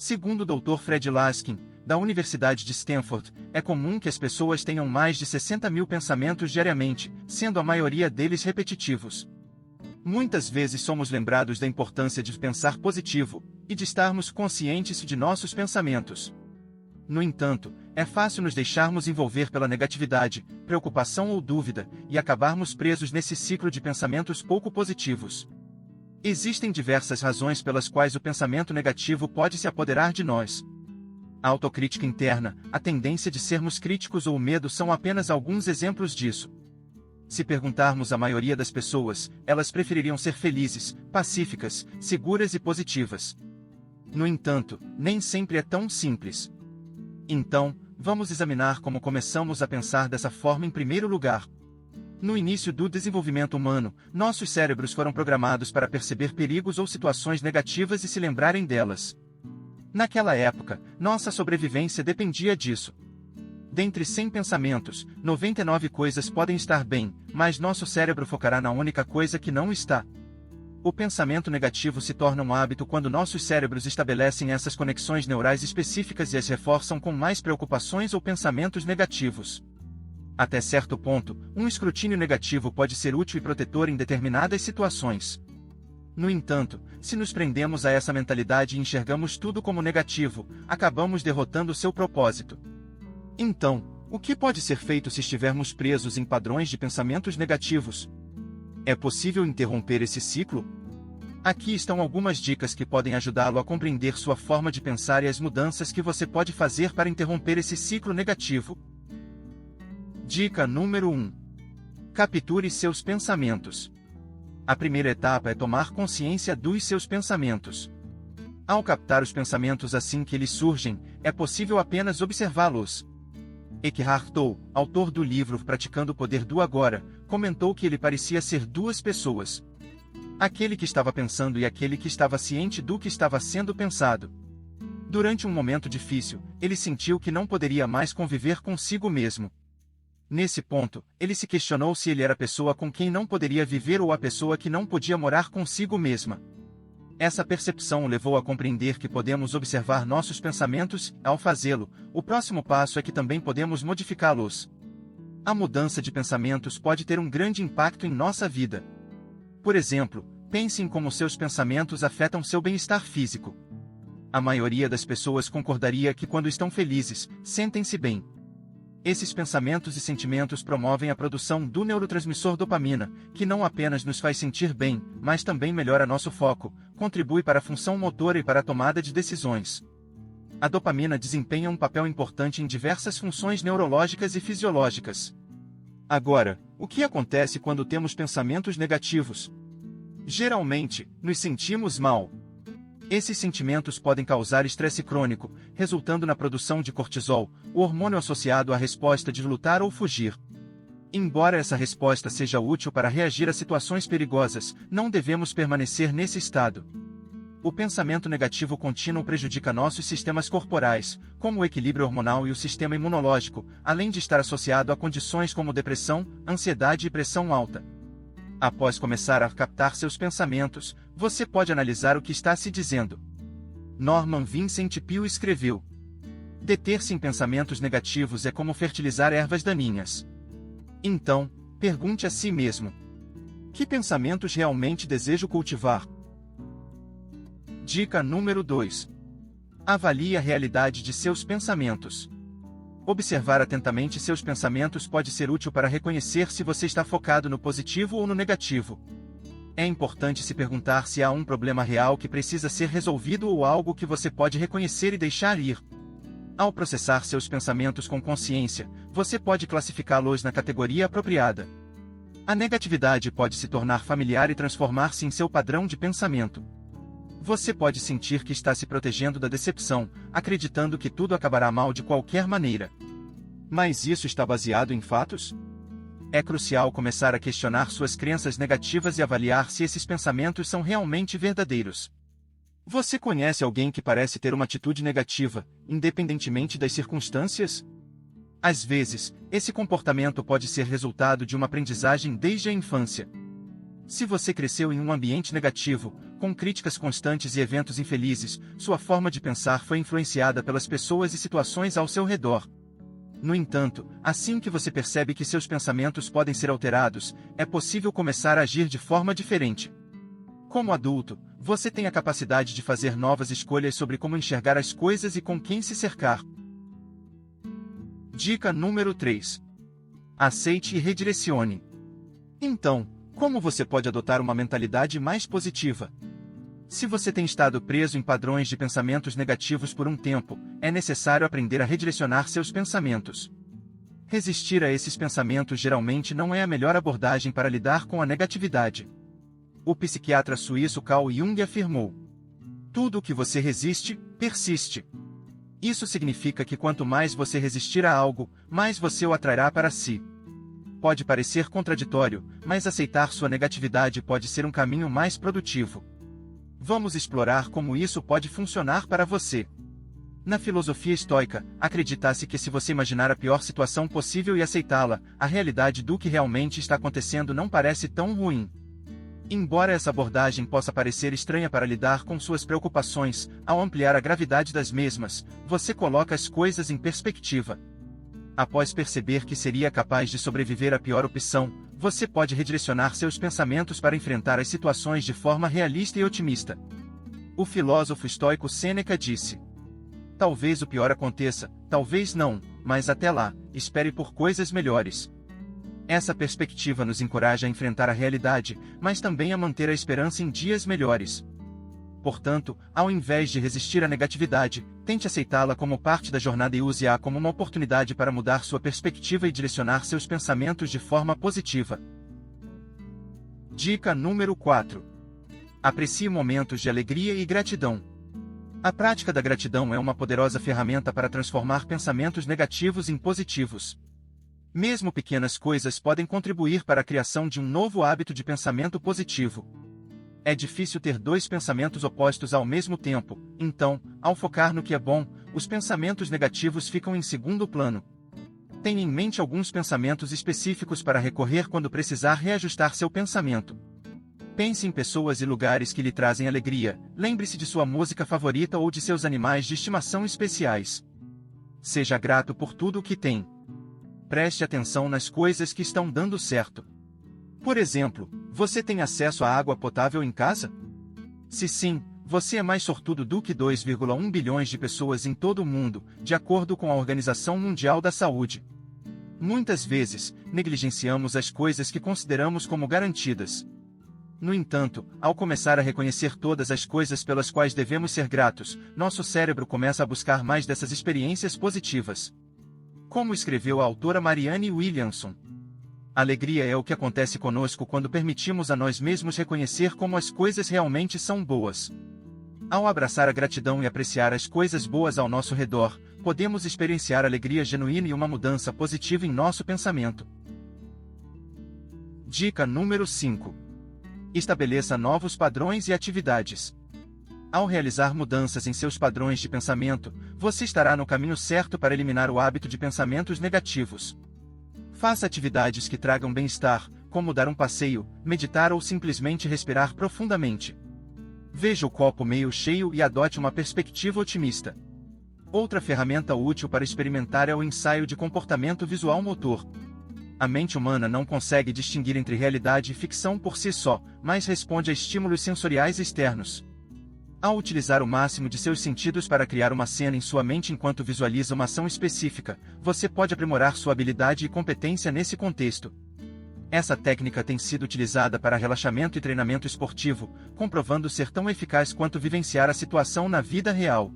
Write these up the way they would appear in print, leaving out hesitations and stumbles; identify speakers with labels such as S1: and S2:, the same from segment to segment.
S1: Segundo o Dr. Fred Laskin, da Universidade de Stanford, é comum que as pessoas tenham mais de 60 mil pensamentos diariamente, sendo a maioria deles repetitivos. Muitas vezes somos lembrados da importância de pensar positivo, e de estarmos conscientes de nossos pensamentos. No entanto, é fácil nos deixarmos envolver pela negatividade, preocupação ou dúvida, e acabarmos presos nesse ciclo de pensamentos pouco positivos. Existem diversas razões pelas quais o pensamento negativo pode se apoderar de nós. A autocrítica interna, a tendência de sermos críticos ou o medo são apenas alguns exemplos disso. Se perguntarmos à maioria das pessoas, elas prefeririam ser felizes, pacíficas, seguras e positivas. No entanto, nem sempre é tão simples. Então, vamos examinar como começamos a pensar dessa forma em primeiro lugar. No início do desenvolvimento humano, nossos cérebros foram programados para perceber perigos ou situações negativas e se lembrarem delas. Naquela época, nossa sobrevivência dependia disso. Dentre 100 pensamentos, 99 coisas podem estar bem, mas nosso cérebro focará na única coisa que não está. O pensamento negativo se torna um hábito quando nossos cérebros estabelecem essas conexões neurais específicas e as reforçam com mais preocupações ou pensamentos negativos. Até certo ponto, um escrutínio negativo pode ser útil e protetor em determinadas situações. No entanto, se nos prendemos a essa mentalidade e enxergamos tudo como negativo, acabamos derrotando seu propósito. Então, o que pode ser feito se estivermos presos em padrões de pensamentos negativos? É possível interromper esse ciclo? Aqui estão algumas dicas que podem ajudá-lo a compreender sua forma de pensar e as mudanças que você pode fazer para interromper esse ciclo negativo. Dica número 1. Capture seus pensamentos. A primeira etapa é tomar consciência dos seus pensamentos. Ao captar os pensamentos assim que eles surgem, é possível apenas observá-los. Eckhart Tolle, autor do livro Praticando o Poder do Agora, comentou que ele parecia ser duas pessoas. Aquele que estava pensando e aquele que estava ciente do que estava sendo pensado. Durante um momento difícil, ele sentiu que não poderia mais conviver consigo mesmo. Nesse ponto, ele se questionou se ele era a pessoa com quem não poderia viver ou a pessoa que não podia morar consigo mesma. Essa percepção o levou a compreender que podemos observar nossos pensamentos, e, ao fazê-lo, o próximo passo é que também podemos modificá-los. A mudança de pensamentos pode ter um grande impacto em nossa vida. Por exemplo, pense em como seus pensamentos afetam seu bem-estar físico. A maioria das pessoas concordaria que quando estão felizes, sentem-se bem. Esses pensamentos e sentimentos promovem a produção do neurotransmissor dopamina, que não apenas nos faz sentir bem, mas também melhora nosso foco, contribui para a função motora e para a tomada de decisões. A dopamina desempenha um papel importante em diversas funções neurológicas e fisiológicas. Agora, o que acontece quando temos pensamentos negativos? Geralmente, nos sentimos mal. Esses sentimentos podem causar estresse crônico, resultando na produção de cortisol, o hormônio associado à resposta de lutar ou fugir. Embora essa resposta seja útil para reagir a situações perigosas, não devemos permanecer nesse estado. O pensamento negativo contínuo prejudica nossos sistemas corporais, como o equilíbrio hormonal e o sistema imunológico, além de estar associado a condições como depressão, ansiedade e pressão alta. Após começar a captar seus pensamentos, você pode analisar o que está se dizendo. Norman Vincent Peale escreveu: deter-se em pensamentos negativos é como fertilizar ervas daninhas. Então, pergunte a si mesmo: que pensamentos realmente desejo cultivar? Dica número 2. Avalie a realidade de seus pensamentos. Observar atentamente seus pensamentos pode ser útil para reconhecer se você está focado no positivo ou no negativo. É importante se perguntar se há um problema real que precisa ser resolvido ou algo que você pode reconhecer e deixar ir. Ao processar seus pensamentos com consciência, você pode classificá-los na categoria apropriada. A negatividade pode se tornar familiar e transformar-se em seu padrão de pensamento. Você pode sentir que está se protegendo da decepção, acreditando que tudo acabará mal de qualquer maneira. Mas isso está baseado em fatos? É crucial começar a questionar suas crenças negativas e avaliar se esses pensamentos são realmente verdadeiros. Você conhece alguém que parece ter uma atitude negativa, independentemente das circunstâncias? Às vezes, esse comportamento pode ser resultado de uma aprendizagem desde a infância. Se você cresceu em um ambiente negativo, com críticas constantes e eventos infelizes, sua forma de pensar foi influenciada pelas pessoas e situações ao seu redor. No entanto, assim que você percebe que seus pensamentos podem ser alterados, é possível começar a agir de forma diferente. Como adulto, você tem a capacidade de fazer novas escolhas sobre como enxergar as coisas e com quem se cercar. Dica número 3. Aceite e redirecione. Então, como você pode adotar uma mentalidade mais positiva? Se você tem estado preso em padrões de pensamentos negativos por um tempo, é necessário aprender a redirecionar seus pensamentos. Resistir a esses pensamentos geralmente não é a melhor abordagem para lidar com a negatividade. O psiquiatra suíço Carl Jung afirmou: tudo o que você resiste, persiste. Isso significa que quanto mais você resistir a algo, mais você o atrairá para si. Pode parecer contraditório, mas aceitar sua negatividade pode ser um caminho mais produtivo. Vamos explorar como isso pode funcionar para você. Na filosofia estoica, acredita-se que se você imaginar a pior situação possível e aceitá-la, a realidade do que realmente está acontecendo não parece tão ruim. Embora essa abordagem possa parecer estranha para lidar com suas preocupações, ao ampliar a gravidade das mesmas, você coloca as coisas em perspectiva. Após perceber que seria capaz de sobreviver à pior opção, você pode redirecionar seus pensamentos para enfrentar as situações de forma realista e otimista. O filósofo estoico Sêneca disse: talvez o pior aconteça, talvez não, mas até lá, espere por coisas melhores. Essa perspectiva nos encoraja a enfrentar a realidade, mas também a manter a esperança em dias melhores. Portanto, ao invés de resistir à negatividade, tente aceitá-la como parte da jornada e use-a como uma oportunidade para mudar sua perspectiva e direcionar seus pensamentos de forma positiva. Dica número 4. Aprecie momentos de alegria e gratidão. A prática da gratidão é uma poderosa ferramenta para transformar pensamentos negativos em positivos. Mesmo pequenas coisas podem contribuir para a criação de um novo hábito de pensamento positivo. É difícil ter dois pensamentos opostos ao mesmo tempo, então, ao focar no que é bom, os pensamentos negativos ficam em segundo plano. Tenha em mente alguns pensamentos específicos para recorrer quando precisar reajustar seu pensamento. Pense em pessoas e lugares que lhe trazem alegria, lembre-se de sua música favorita ou de seus animais de estimação especiais. Seja grato por tudo o que tem. Preste atenção nas coisas que estão dando certo. Por exemplo, você tem acesso à água potável em casa? Se sim, você é mais sortudo do que 2,1 bilhões de pessoas em todo o mundo, de acordo com a Organização Mundial da Saúde. Muitas vezes, negligenciamos as coisas que consideramos como garantidas. No entanto, ao começar a reconhecer todas as coisas pelas quais devemos ser gratos, nosso cérebro começa a buscar mais dessas experiências positivas. Como escreveu a autora Marianne Williamson: alegria é o que acontece conosco quando permitimos a nós mesmos reconhecer como as coisas realmente são boas. Ao abraçar a gratidão e apreciar as coisas boas ao nosso redor, podemos experienciar alegria genuína e uma mudança positiva em nosso pensamento. Dica número 5. Estabeleça novos padrões e atividades. Ao realizar mudanças em seus padrões de pensamento, você estará no caminho certo para eliminar o hábito de pensamentos negativos. Faça atividades que tragam bem-estar, como dar um passeio, meditar ou simplesmente respirar profundamente. Veja o copo meio cheio e adote uma perspectiva otimista. Outra ferramenta útil para experimentar é o ensaio de comportamento visual motor. A mente humana não consegue distinguir entre realidade e ficção por si só, mas responde a estímulos sensoriais externos. Ao utilizar o máximo de seus sentidos para criar uma cena em sua mente enquanto visualiza uma ação específica, você pode aprimorar sua habilidade e competência nesse contexto. Essa técnica tem sido utilizada para relaxamento e treinamento esportivo, comprovando ser tão eficaz quanto vivenciar a situação na vida real.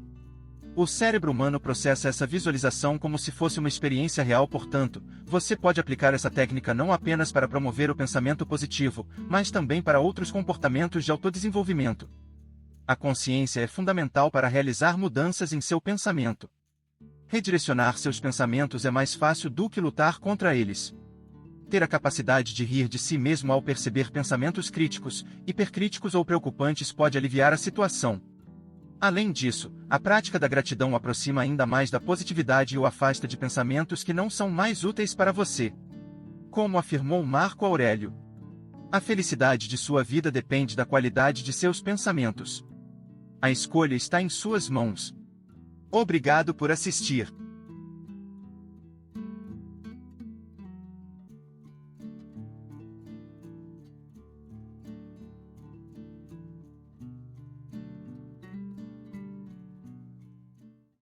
S1: O cérebro humano processa essa visualização como se fosse uma experiência real, portanto, você pode aplicar essa técnica não apenas para promover o pensamento positivo, mas também para outros comportamentos de autodesenvolvimento. A consciência é fundamental para realizar mudanças em seu pensamento. Redirecionar seus pensamentos é mais fácil do que lutar contra eles. Ter a capacidade de rir de si mesmo ao perceber pensamentos críticos, hipercríticos ou preocupantes pode aliviar a situação. Além disso, a prática da gratidão aproxima ainda mais da positividade e o afasta de pensamentos que não são mais úteis para você. Como afirmou Marco Aurélio: A felicidade de sua vida depende da qualidade de seus pensamentos. A escolha está em suas mãos. Obrigado por assistir.